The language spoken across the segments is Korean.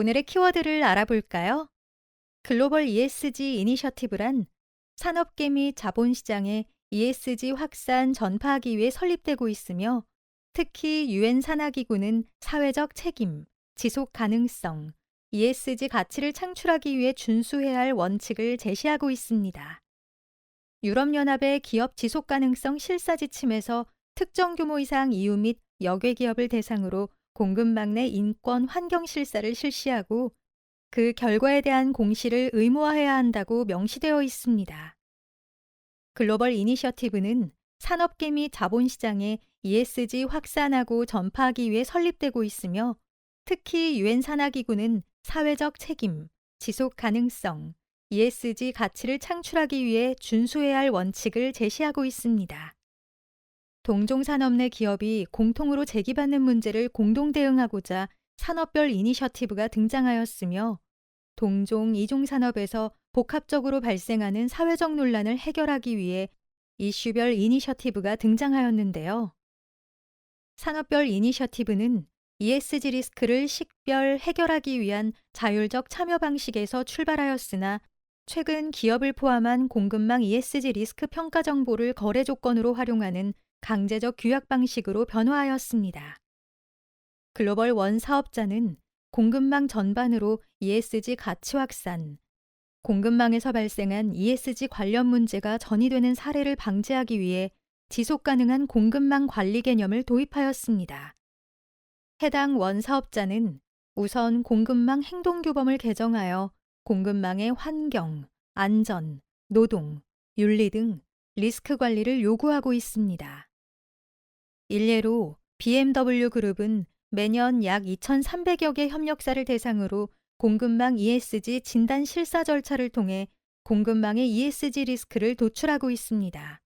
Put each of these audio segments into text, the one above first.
오늘의 키워드를 알아볼까요? 글로벌 ESG 이니셔티브란 산업계 및 자본시장의 ESG 확산 전파하기 위해 설립되고 있으며 특히 유엔 산하기구는 사회적 책임, 지속 가능성, ESG 가치를 창출하기 위해 준수해야 할 원칙을 제시하고 있습니다. 유럽연합의 기업 지속 가능성 실사 지침에서 특정 규모 이상 이유 및 역외 기업을 대상으로 공급망 내 인권 환경 실사를 실시하고 그 결과에 대한 공시를 의무화해야 한다고 명시되어 있습니다. 글로벌 이니셔티브는 산업계 및 자본시장에 ESG 확산하고 전파하기 위해 설립되고 있으며 특히 유엔 산하기구는 사회적 책임, 지속 가능성, ESG 가치를 창출하기 위해 준수해야 할 원칙을 제시하고 있습니다. 동종 산업 내 기업이 공통으로 제기받는 문제를 공동 대응하고자 산업별 이니셔티브가 등장하였으며 동종 이종 산업에서 복합적으로 발생하는 사회적 논란을 해결하기 위해 이슈별 이니셔티브가 등장하였는데요. 산업별 이니셔티브는 ESG 리스크를 식별 해결하기 위한 자율적 참여 방식에서 출발하였으나 최근 기업을 포함한 공급망 ESG 리스크 평가 정보를 거래 조건으로 활용하는 강제적 규약 방식으로 변화하였습니다. 글로벌 원 사업자는 공급망 전반으로 ESG 가치 확산, 공급망에서 발생한 ESG 관련 문제가 전이되는 사례를 방지하기 위해 지속 가능한 공급망 관리 개념을 도입하였습니다. 해당 원 사업자는 우선 공급망 행동규범을 개정하여 공급망의 환경, 안전, 노동, 윤리 등 리스크 관리를 요구하고 있습니다. 일례로 BMW 그룹은 매년 약 2,300여 개 협력사를 대상으로 공급망 ESG 진단 실사 절차를 통해 공급망의 ESG 리스크를 도출하고 있습니다.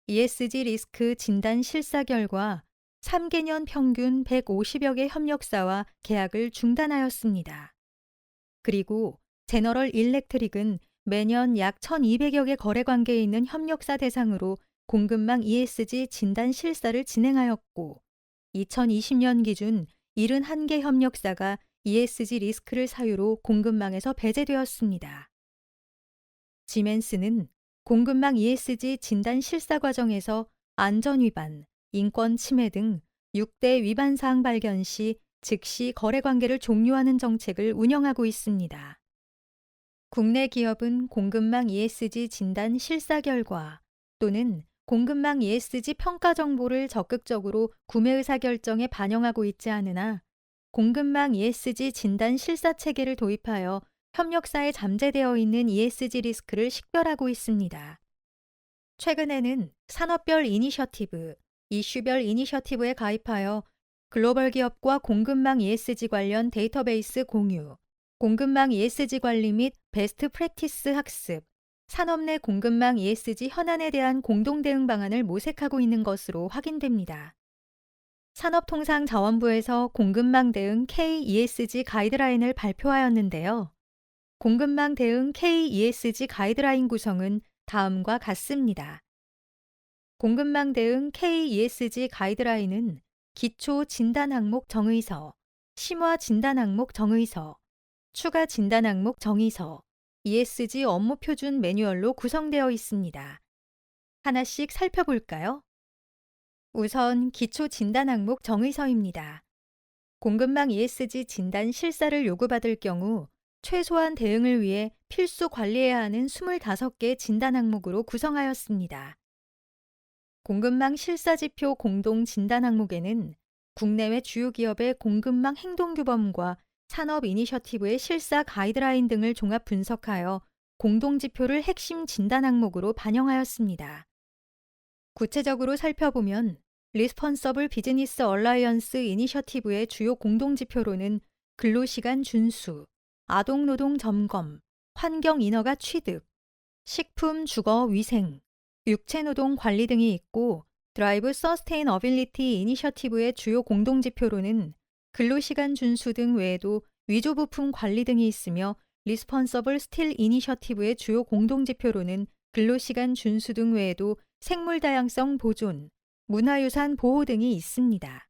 ESG 리스크 진단 실사 결과 3개년 평균 150여 개 협력사와 계약을 중단하였습니다. 그리고 제너럴 일렉트릭은 매년 약 1,200여 개 거래 관계에 있는 협력사 대상으로 공급망 ESG 진단 실사를 진행하였고 2020년 기준 71개 협력사가 ESG 리스크를 사유로 공급망에서 배제되었습니다. 지멘스는 공급망 ESG 진단 실사 과정에서 안전 위반, 인권 침해 등 6대 위반 사항 발견 시 즉시 거래 관계를 종료하는 정책을 운영하고 있습니다. 국내 기업은 공급망 ESG 진단 실사 결과 또는 공급망 ESG 평가 정보를 적극적으로 구매 의사 결정에 반영하고 있지 않으나 공급망 ESG 진단 실사 체계를 도입하여 협력사에 잠재되어 있는 ESG 리스크를 식별하고 있습니다. 최근에는 산업별 이니셔티브, 이슈별 이니셔티브에 가입하여 글로벌 기업과 공급망 ESG 관련 데이터베이스 공유, 공급망 ESG 관리 및 베스트 프랙티스 학습, 산업 내 공급망 ESG 현안에 대한 공동 대응 방안을 모색하고 있는 것으로 확인됩니다. 산업통상자원부에서 공급망 대응 K-ESG 가이드라인을 발표하였는데요. 공급망 대응 K-ESG 가이드라인 구성은 다음과 같습니다. 공급망 대응 K-ESG 가이드라인은 기초 진단 항목 정의서, 심화 진단 항목 정의서, 추가 진단 항목 정의서, ESG 업무 표준 매뉴얼로 구성되어 있습니다. 하나씩 살펴볼까요? 우선 기초 진단 항목 정의서입니다. 공급망 ESG 진단 실사를 요구받을 경우 최소한 대응을 위해 필수 관리해야 하는 25개 진단 항목으로 구성하였습니다. 공급망 실사 지표 공동 진단 항목에는 국내외 주요 기업의 공급망 행동규범과 산업 이니셔티브의 실사 가이드라인 등을 종합 분석하여 공동지표를 핵심 진단 항목으로 반영하였습니다. 구체적으로 살펴보면 리스폰서블 비즈니스 얼라이언스 이니셔티브의 주요 공동지표로는 근로시간 준수, 아동노동 점검, 환경 인허가 취득, 식품 주거 위생, 육체노동 관리 등이 있고 드라이브 서스테이너빌리티 이니셔티브의 주요 공동지표로는 근로시간 준수 등 외에도 위조부품 관리 등이 있으며 리스폰서블 스틸 이니셔티브의 주요 공동지표로는 근로시간 준수 등 외에도 생물다양성 보존, 문화유산 보호 등이 있습니다.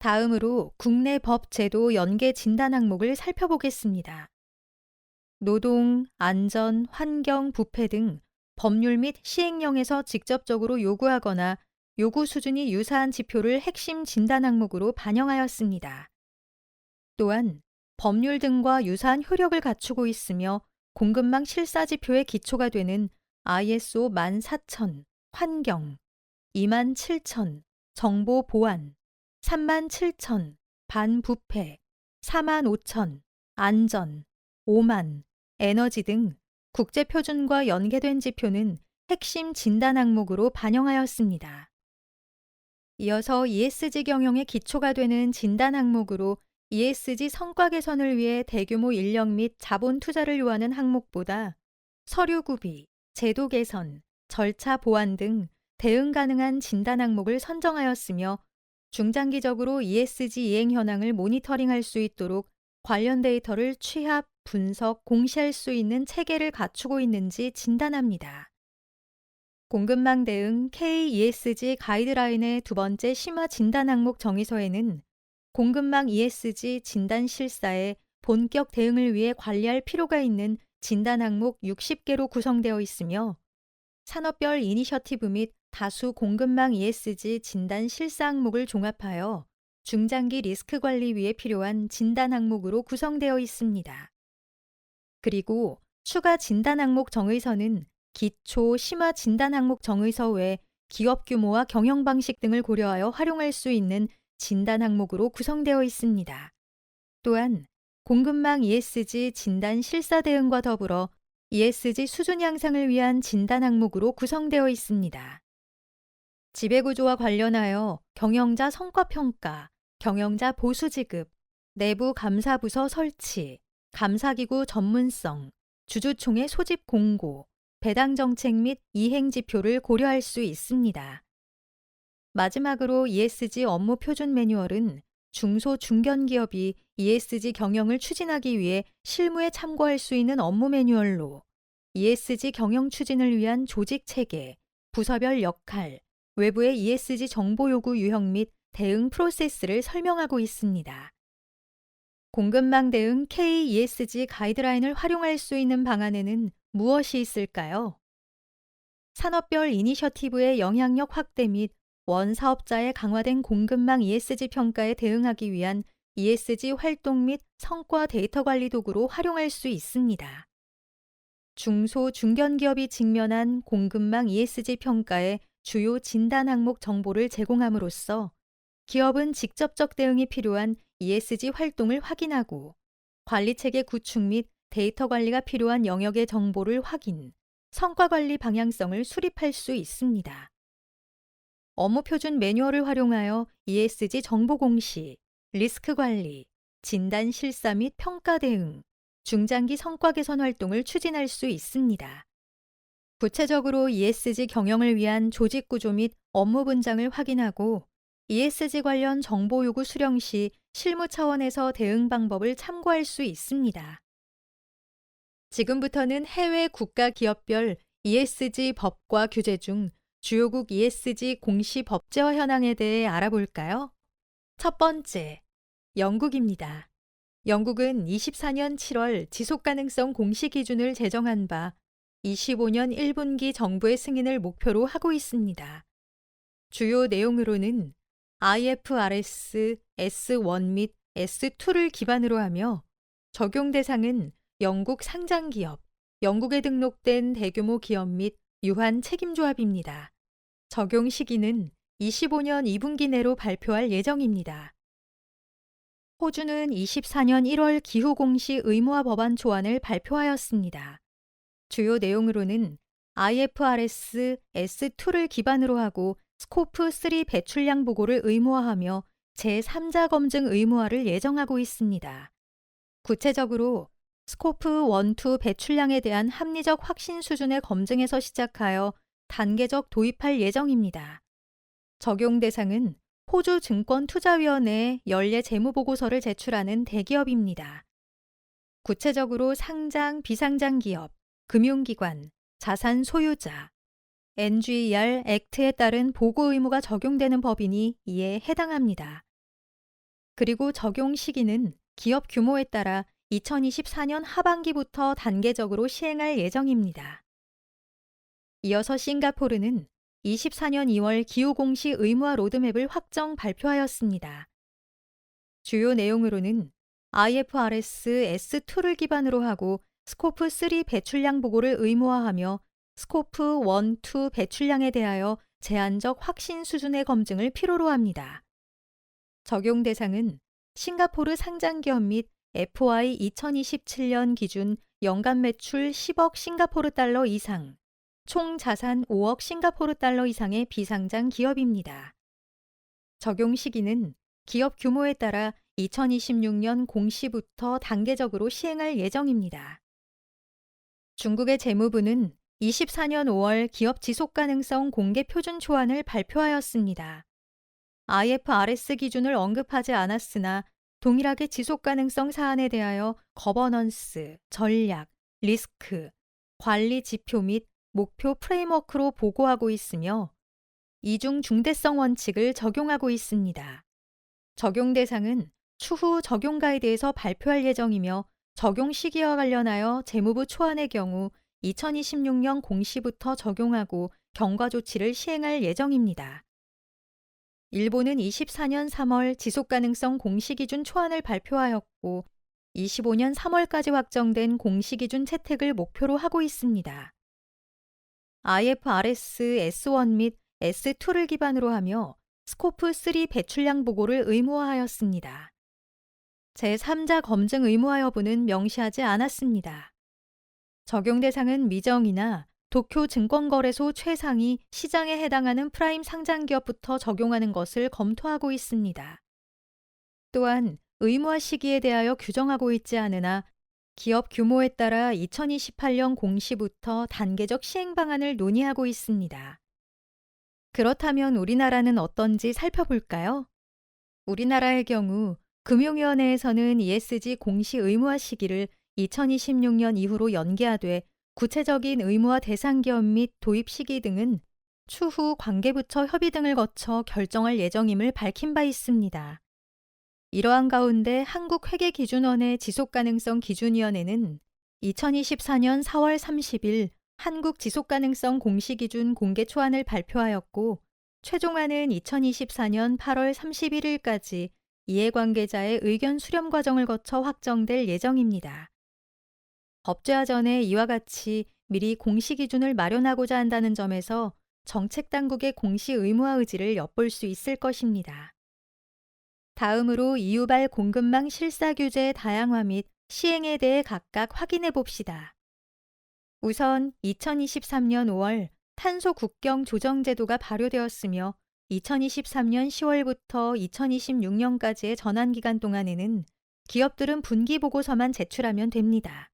다음으로 국내 법 제도 연계 진단 항목을 살펴보겠습니다. 노동, 안전, 환경, 부패 등 법률 및 시행령에서 직접적으로 요구하거나 요구 수준이 유사한 지표를 핵심 진단 항목으로 반영하였습니다. 또한 법률 등과 유사한 효력을 갖추고 있으며 공급망 실사 지표의 기초가 되는 ISO 14000 환경, 27000 정보 보안, 37000 반부패, 45000 안전, 5만 에너지 등 국제 표준과 연계된 지표는 핵심 진단 항목으로 반영하였습니다. 이어서 ESG 경영의 기초가 되는 진단 항목으로 ESG 성과 개선을 위해 대규모 인력 및 자본 투자를 요하는 항목보다 서류 구비, 제도 개선, 절차 보완 등 대응 가능한 진단 항목을 선정하였으며 중장기적으로 ESG 이행 현황을 모니터링할 수 있도록 관련 데이터를 취합, 분석, 공시할 수 있는 체계를 갖추고 있는지 진단합니다. 공급망 대응 KESG 가이드라인의 두 번째 심화 진단 항목 정의서에는 공급망 ESG 진단 실사에 본격 대응을 위해 관리할 필요가 있는 진단 항목 60개로 구성되어 있으며 산업별 이니셔티브 및 다수 공급망 ESG 진단 실사 항목을 종합하여 중장기 리스크 관리 위에 필요한 진단 항목으로 구성되어 있습니다. 그리고 추가 진단 항목 정의서는 기초 심화 진단 항목 정의서 외 기업 규모와 경영 방식 등을 고려하여 활용할 수 있는 진단 항목으로 구성되어 있습니다. 또한 공급망 ESG 진단 실사 대응과 더불어 ESG 수준 향상을 위한 진단 항목으로 구성되어 있습니다. 지배구조와 관련하여 경영자 성과평가, 경영자 보수지급, 내부 감사부서 설치, 감사기구 전문성, 주주총회 소집 공고, 배당 정책 및 이행 지표를 고려할 수 있습니다. 마지막으로 ESG 업무 표준 매뉴얼은 중소 중견기업이 ESG 경영을 추진하기 위해 실무에 참고할 수 있는 업무 매뉴얼로 ESG 경영 추진을 위한 조직 체계, 부서별 역할, 외부의 ESG 정보 요구 유형 및 대응 프로세스를 설명하고 있습니다. 공급망 대응 KESG 가이드라인을 활용할 수 있는 방안에는 무엇이 있을까요? 산업별 이니셔티브의 영향력 확대 및 원 사업자의 강화된 공급망 ESG 평가에 대응하기 위한 ESG 활동 및 성과 데이터 관리 도구로 활용할 수 있습니다. 중소 중견기업이 직면한 공급망 ESG 평가의 주요 진단 항목 정보를 제공함으로써 기업은 직접적 대응이 필요한 ESG 활동을 확인하고 관리체계 구축 및 데이터 관리가 필요한 영역의 정보를 확인, 성과 관리 방향성을 수립할 수 있습니다. 업무 표준 매뉴얼을 활용하여 ESG 정보 공시, 리스크 관리, 진단 실사 및 평가 대응, 중장기 성과 개선 활동을 추진할 수 있습니다. 구체적으로 ESG 경영을 위한 조직 구조 및 업무 분장을 확인하고 ESG 관련 정보 요구 수령 시 실무 차원에서 대응 방법을 참고할 수 있습니다. 지금부터는 해외 국가 기업별 ESG 법과 규제 중 주요국 ESG 공시 법제화 현황에 대해 알아볼까요? 첫 번째, 영국입니다. 영국은 24년 7월 지속가능성 공시 기준을 제정한 바 25년 1분기 정부의 승인을 목표로 하고 있습니다. 주요 내용으로는 IFRS S1 및 S2를 기반으로 하며 적용 대상은 영국 상장기업, 영국에 등록된 대규모 기업 및 유한 책임조합입니다. 적용 시기는 25년 2분기 내로 발표할 예정입니다. 호주는 24년 1월 기후공시 의무화 법안 초안을 발표하였습니다. 주요 내용으로는 IFRS S2를 기반으로 하고 스코프 3 배출량 보고를 의무화하며 제3자 검증 의무화를 예정하고 있습니다. 구체적으로 스코프 1, 2 배출량에 대한 합리적 확신 수준의 검증에서 시작하여 단계적 도입할 예정입니다. 적용 대상은 호주 증권투자위원회에 연례 재무보고서를 제출하는 대기업입니다. 구체적으로 상장, 비상장 기업, 금융기관, 자산 소유자, NGER 액트에 따른 보고 의무가 적용되는 법인이 이에 해당합니다. 그리고 적용 시기는 기업 규모에 따라 2024년 하반기부터 단계적으로 시행할 예정입니다. 이어서 싱가포르는 24년 2월 기후공시 의무화 로드맵을 확정 발표하였습니다. 주요 내용으로는 IFRS S2를 기반으로 하고 스코프 3 배출량 보고를 의무화하며 스코프 1, 2 배출량에 대하여 제한적 확신 수준의 검증을 필요로 합니다. 적용 대상은 싱가포르 상장기업 및 FY 2027년 기준 연간 매출 10억 싱가포르 달러 이상, 총 자산 5억 싱가포르 달러 이상의 비상장 기업입니다. 적용 시기는 기업 규모에 따라 2026년 공시부터 단계적으로 시행할 예정입니다. 중국의 재무부는 24년 5월 기업 지속가능성 공개 표준 초안을 발표하였습니다. IFRS 기준을 언급하지 않았으나 동일하게 지속가능성 사안에 대하여 거버넌스, 전략, 리스크, 관리 지표 및 목표 프레임워크로 보고하고 있으며 이중 중대성 원칙을 적용하고 있습니다. 적용 대상은 추후 적용 가이드에서 발표할 예정이며 적용 시기와 관련하여 재무부 초안의 경우 2026년 공시부터 적용하고 경과 조치를 시행할 예정입니다. 일본은 24년 3월 지속가능성 공시기준 초안을 발표하였고 25년 3월까지 확정된 공시기준 채택을 목표로 하고 있습니다. IFRS S1 및 S2를 기반으로 하며 스코프 3 배출량 보고를 의무화하였습니다. 제3자 검증 의무화 여부는 명시하지 않았습니다. 적용 대상은 미정이나 도쿄 증권거래소 최상위 시장에 해당하는 프라임 상장기업부터 적용하는 것을 검토하고 있습니다. 또한 의무화 시기에 대하여 규정하고 있지 않으나 기업 규모에 따라 2028년 공시부터 단계적 시행 방안을 논의하고 있습니다. 그렇다면 우리나라는 어떤지 살펴볼까요? 우리나라의 경우 금융위원회에서는 ESG 공시 의무화 시기를 2026년 이후로 연기하되 구체적인 의무화 대상 기업 및 도입 시기 등은 추후 관계부처 협의 등을 거쳐 결정할 예정임을 밝힌 바 있습니다. 이러한 가운데 한국회계기준원의 지속가능성 기준위원회는 2024년 4월 30일 한국 지속가능성 공시기준 공개 초안을 발표하였고 최종안은 2024년 8월 31일까지 이해관계자의 의견 수렴 과정을 거쳐 확정될 예정입니다. 법제화 전에 이와 같이 미리 공시 기준을 마련하고자 한다는 점에서 정책당국의 공시 의무화 의지를 엿볼 수 있을 것입니다. 다음으로 이유발 공급망 실사 규제의 다양화 및 시행에 대해 각각 확인해 봅시다. 우선 2023년 5월 탄소 국경 조정 제도가 발효되었으며 2023년 10월부터 2026년까지의 전환 기간 동안에는 기업들은 분기 보고서만 제출하면 됩니다.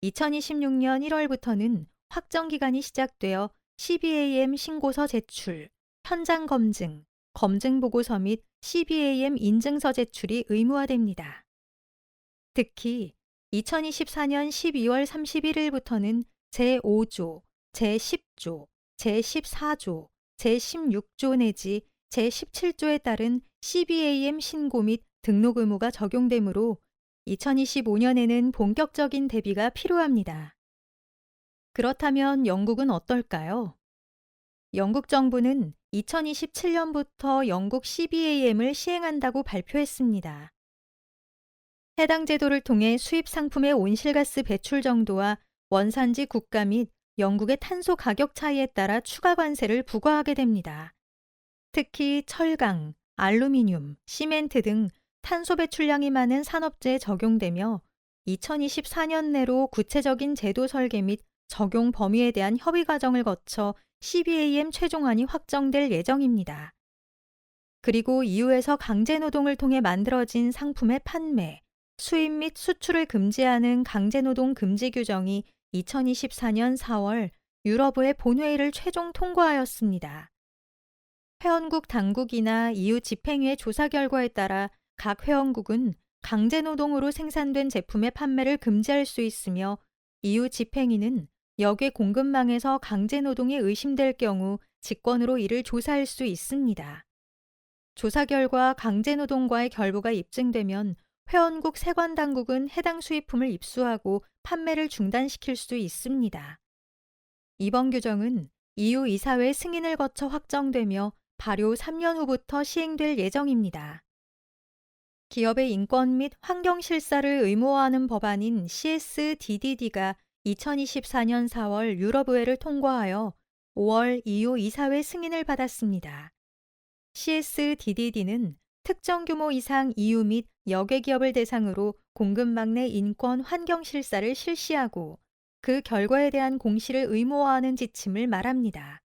2026년 1월부터는 확정 기간이 시작되어 CBAM 신고서 제출, 현장 검증, 검증 보고서 및 CBAM 인증서 제출이 의무화됩니다. 특히 2024년 12월 31일부터는 제5조, 제10조, 제14조, 제16조 내지 제17조에 따른 CBAM 신고 및 등록 의무가 적용되므로 2025년에는 본격적인 대비가 필요합니다. 그렇다면 영국은 어떨까요? 영국 정부는 2027년부터 영국 CBAM을 시행한다고 발표했습니다. 해당 제도를 통해 수입 상품의 온실가스 배출 정도와 원산지 국가 및 영국의 탄소 가격 차이에 따라 추가 관세를 부과하게 됩니다. 특히 철강, 알루미늄, 시멘트 등 탄소 배출량이 많은 산업재에 적용되며 2024년 내로 구체적인 제도 설계 및 적용 범위에 대한 협의 과정을 거쳐 CBAM 최종안이 확정될 예정입니다. 그리고 EU에서 강제노동을 통해 만들어진 상품의 판매, 수입 및 수출을 금지하는 강제노동 금지 규정이 2024년 4월 유럽의 본회의를 최종 통과하였습니다. 회원국 당국이나 EU 집행위의 조사 결과에 따라 각 회원국은 강제노동으로 생산된 제품의 판매를 금지할 수 있으며 EU 집행위는 역외 공급망에서 강제노동이 의심될 경우 직권으로 이를 조사할 수 있습니다. 조사 결과 강제노동과의 결부가 입증되면 회원국 세관당국은 해당 수입품을 입수하고 판매를 중단시킬 수 있습니다. 이번 규정은 EU 이사회 승인을 거쳐 확정되며 발효 3년 후부터 시행될 예정입니다. 기업의 인권 및 환경 실사를 의무화하는 법안인 CSDDD가 2024년 4월 유럽의회를 통과하여 5월 EU 이사회 승인을 받았습니다. CSDDD는 특정 규모 이상 EU 및 여객 기업을 대상으로 공급망 내 인권 환경 실사를 실시하고 그 결과에 대한 공시를 의무화하는 지침을 말합니다.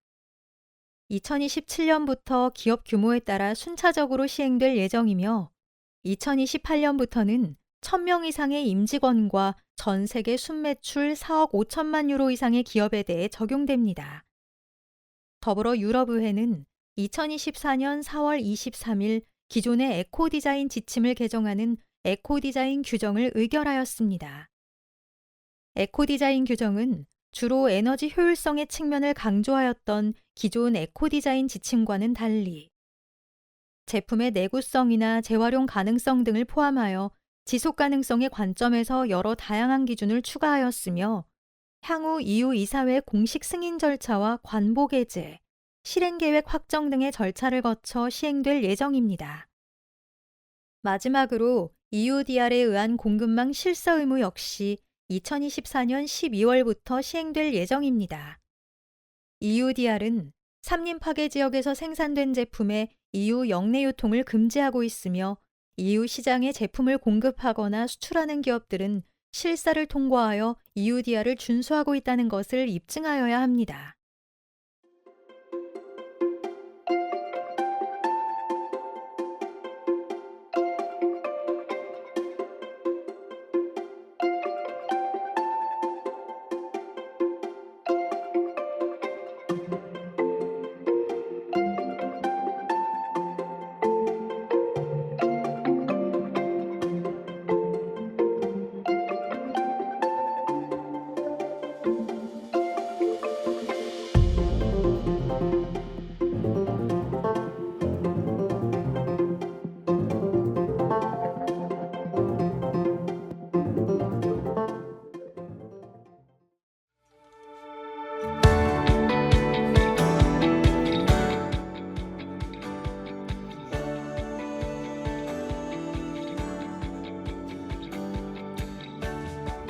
2027년부터 기업 규모에 따라 순차적으로 시행될 예정이며 2028년부터는 1000명 이상의 임직원과 전 세계 순매출 4억 5천만 유로 이상의 기업에 대해 적용됩니다. 더불어 유럽의회는 2024년 4월 23일 기존의 에코디자인 지침을 개정하는 에코디자인 규정을 의결하였습니다. 에코디자인 규정은 주로 에너지 효율성의 측면을 강조하였던 기존 에코디자인 지침과는 달리 제품의 내구성이나 재활용 가능성 등을 포함하여 지속 가능성의 관점에서 여러 다양한 기준을 추가하였으며 향후 EU 이사회 공식 승인 절차와 관보 게재, 실행 계획 확정 등의 절차를 거쳐 시행될 예정입니다. 마지막으로 EUDR에 의한 공급망 실사 의무 역시 2024년 12월부터 시행될 예정입니다. EUDR은 삼림 파괴 지역에서 생산된 제품의 EU 역내 유통을 금지하고 있으며 EU 시장에 제품을 공급하거나 수출하는 기업들은 실사를 통과하여 EUDR을 준수하고 있다는 것을 입증하여야 합니다.